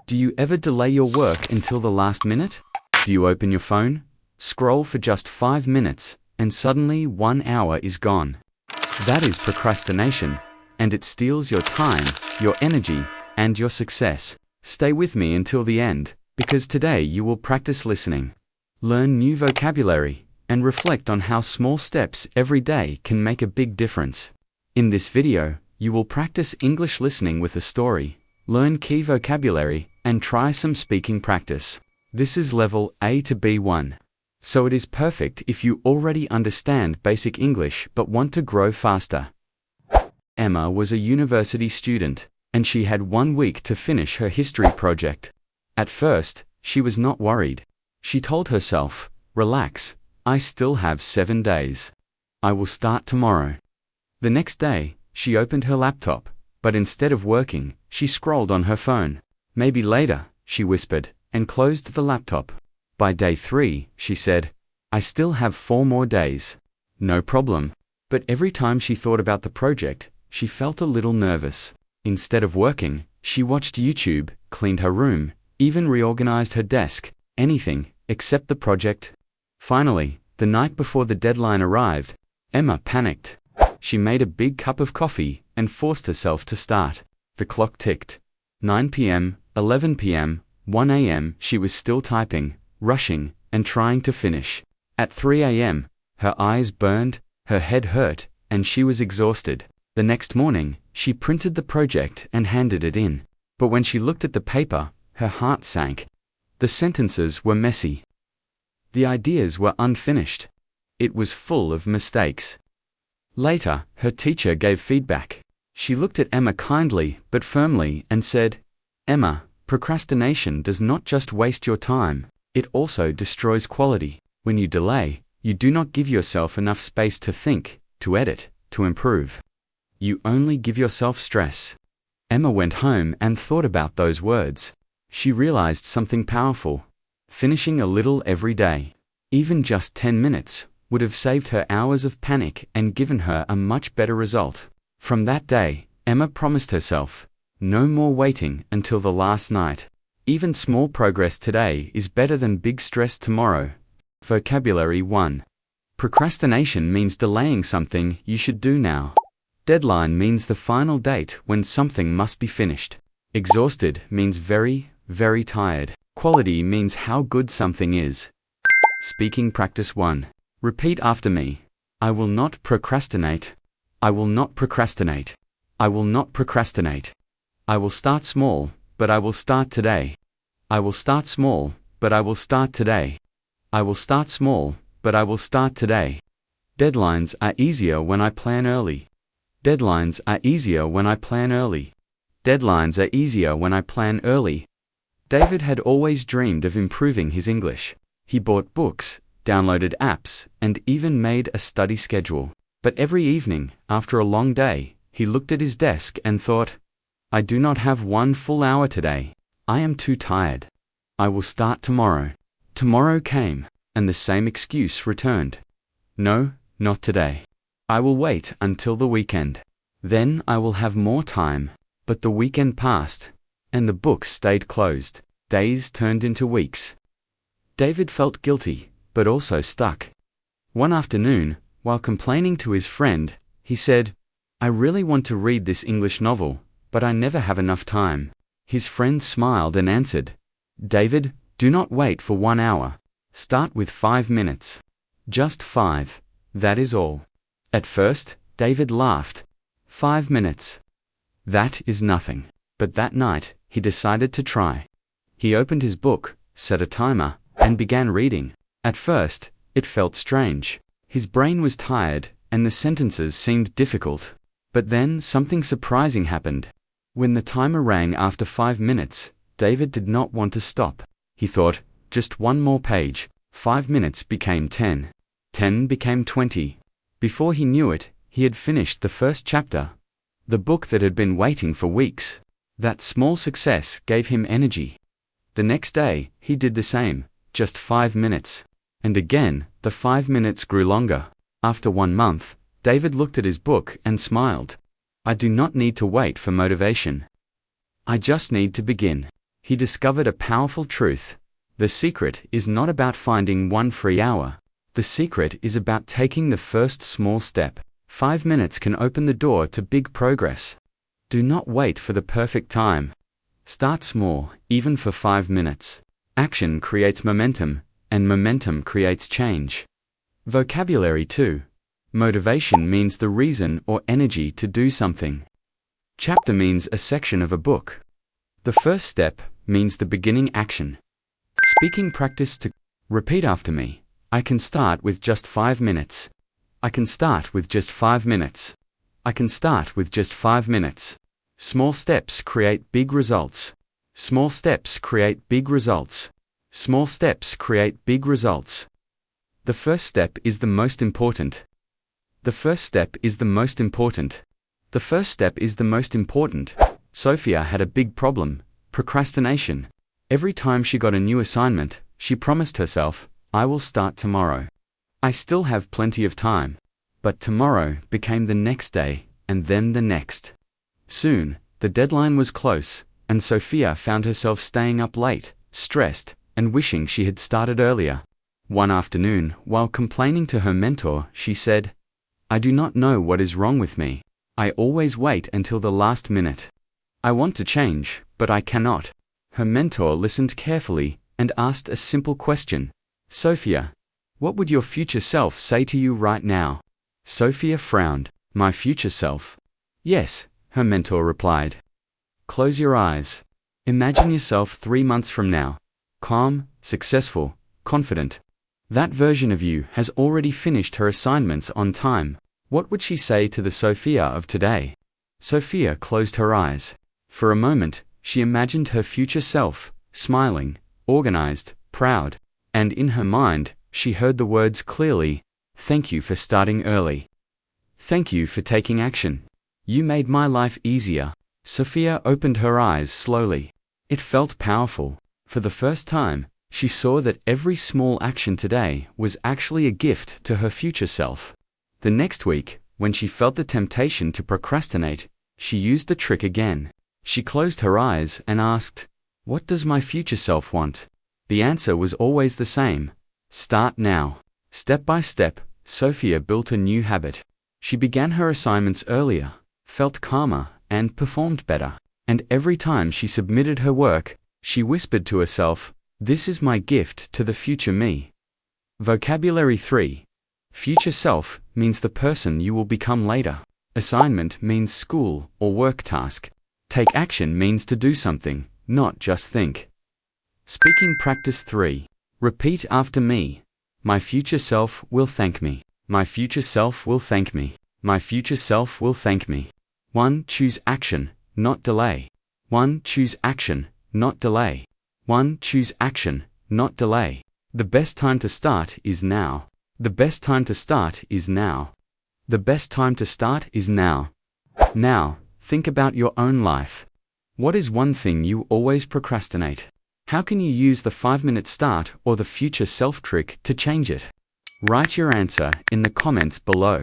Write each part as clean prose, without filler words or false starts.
Do you ever delay your work until the last minute? Do you open your phone, scroll for just 5 minutes, and suddenly 1 hour is gone? That is procrastination, and it steals your time, your energy, and your success. Stay with me until the end, because today you will practice listening, learn new vocabulary, and reflect on how small steps every day can make a big difference. In this video, you will practice English listening with a story, learn key vocabulary, and try some speaking practice. This is level A to B1. So it is perfect if you already understand basic English but want to grow faster. Emma was a university student, and she had 1 week to finish her history project. At first, she was not worried. She told herself, "Relax, I still have 7 days. I will start tomorrow." The next day, she opened her laptop, but instead of working, she scrolled on her phone. "Maybe later," she whispered, and closed the laptop. By day 3, she said, "I still have 4 more days. No problem." But every time she thought about the project, she felt a little nervous. Instead of working, she watched YouTube, cleaned her room, even reorganized her desk, anything except the project. Finally, the night before the deadline arrived, Emma panicked. She made a big cup of coffee and forced herself to start. The clock ticked. 9 p.m., 11 p.m., 1 a.m. She was still typing, rushing, and trying to finish. At 3 a.m., her eyes burned, her head hurt, and she was exhausted. The next morning, she printed the project and handed it in. But when she looked at the paper, her heart sank. The sentences were messy. The ideas were unfinished. It was full of mistakes. Later, her teacher gave feedback. She looked at Emma kindly but firmly and said, "Emma, procrastination does not just waste your time, it also destroys quality. When you delay, you do not give yourself enough space to think, to edit, to improve. You only give yourself stress." Emma went home and thought about those words. She realized something powerful. Finishing a little every day, even just 10 minutes, would have saved her hours of panic and given her a much better result. From that day, Emma promised herself, no more waiting until the last night. Even small progress today is better than big stress tomorrow. Vocabulary 1. Procrastination means delaying something you should do now. Deadline means the final date when something must be finished. Exhausted means very, very tired. Quality means how good something is. Speaking practice 1. Repeat after me. I will not procrastinate. I will not procrastinate. I will not procrastinate. I will start small, but I will start today. I will start small, but I will start today. I will start small, but I will start today. Deadlines are easier when I plan early. Deadlines are easier when I plan early. Deadlines are easier when I plan early. David had always dreamed of improving his English. He bought books, downloaded apps, and even made a study schedule. But every evening, after a long day, he looked at his desk and thought, "I do not have 1 full hour today. I am too tired. I will start tomorrow." Tomorrow came, and the same excuse returned. "No, not today. I will wait until the weekend. Then I will have more time." But the weekend passed, and the books stayed closed. Days turned into weeks. David felt guilty, but also stuck. One afternoon, while complaining to his friend, he said, "I really want to read this English novel, but I never have enough time." His friend smiled and answered, "David, do not wait for 1 hour. Start with 5 minutes. Just 5, that is all." At first, David laughed. 5 minutes. That is nothing. But that night, he decided to try. He opened his book, set a timer, and began reading. At first, it felt strange. His brain was tired, and the sentences seemed difficult. But then something surprising happened. When the timer rang after 5 minutes, David did not want to stop. He thought, just 1 more page. 5 minutes became 10. 10 became 20. Before he knew it, he had finished the first chapter. The book that had been waiting for weeks. That small success gave him energy. The next day, he did the same, just 5 minutes. And again, the 5 minutes grew longer. After 1 month, David looked at his book and smiled. "I do not need to wait for motivation. I just need to begin." he discovered a powerful truth. The secret is not about finding one free hour. The secret is about taking the first small step. 5 minutes can open the door to big progress. Do not wait for the perfect time. Start small, even for 5 minutes. Action creates momentum, and momentum creates change. Vocabulary 2. Motivation means the reason or energy to do something. Chapter means a section of a book. The first step means the beginning action. Speaking practice to repeat after me. I can start with just 5 minutes. I can start with just 5 minutes. I can start with just 5 minutes. Small steps create big results. Small steps create big results. Small steps create big results. The first step is the most important. The first step is the most important. The first step is the most important. Sophia had a big problem, procrastination. Every time she got a new assignment, she promised herself, I will start tomorrow. I still have plenty of time. But tomorrow became the next day, and then the next. Soon, the deadline was close, and Sophia found herself staying up late, stressed, and wishing she had started earlier. One afternoon, while complaining to her mentor, she said, I do not know what is wrong with me. I always wait until the last minute. I want to change, but I cannot. Her mentor listened carefully and asked a simple question. Sophia, what would your future self say to you right now? Sophia frowned. My future self? Yes, her mentor replied. Close your eyes. Imagine yourself 3 months from now. Calm, successful, confident. That version of you has already finished her assignments on time. What would she say to the Sophia of today? Sophia closed her eyes. For a moment, she imagined her future self, smiling, organized, proud, and in her mind, she heard the words clearly, Thank you for starting early. Thank you for taking action. You made my life easier. Sophia opened her eyes slowly. It felt powerful. For the first time, she saw that every small action today was actually a gift to her future self. The next week, when she felt the temptation to procrastinate, she used the trick again. She closed her eyes and asked, What does my future self want? The answer was always the same. Start now. Step by step, Sophia built a new habit. She began her assignments earlier, felt calmer, and performed better. And every time she submitted her work, she whispered to herself, This is my gift to the future me. Vocabulary 3. Future self means the person you will become later. Assignment means school or work task. Take action means to do something, not just think. Speaking practice 3. Repeat after me. My future self will thank me. My future self will thank me. My future self will thank me. 1. Choose action, not delay. 1. Choose action, not delay. 1. Choose action, not delay. The best time to start is now. The best time to start is now. The best time to start is now. Now, think about your own life. What is one thing you always procrastinate? How can you use the 5-minute start or the future self trick to change it? Write your answer in the comments below.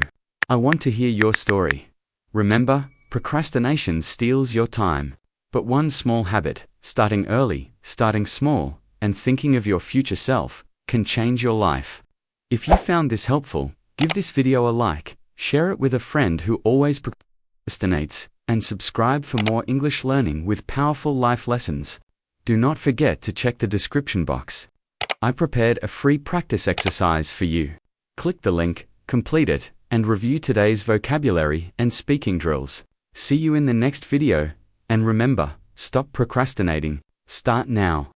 I want to hear your story. Remember, procrastination steals your time. But one small habit, starting early, starting small, and thinking of your future self, can change your life. If you found this helpful, give this video a like, share it with a friend who always procrastinates, and subscribe for more English learning with powerful life lessons. Do not forget to check the description box. I prepared a free practice exercise for you. Click the link, complete it, and review today's vocabulary and speaking drills. See you in the next video. And remember, stop procrastinating, start now.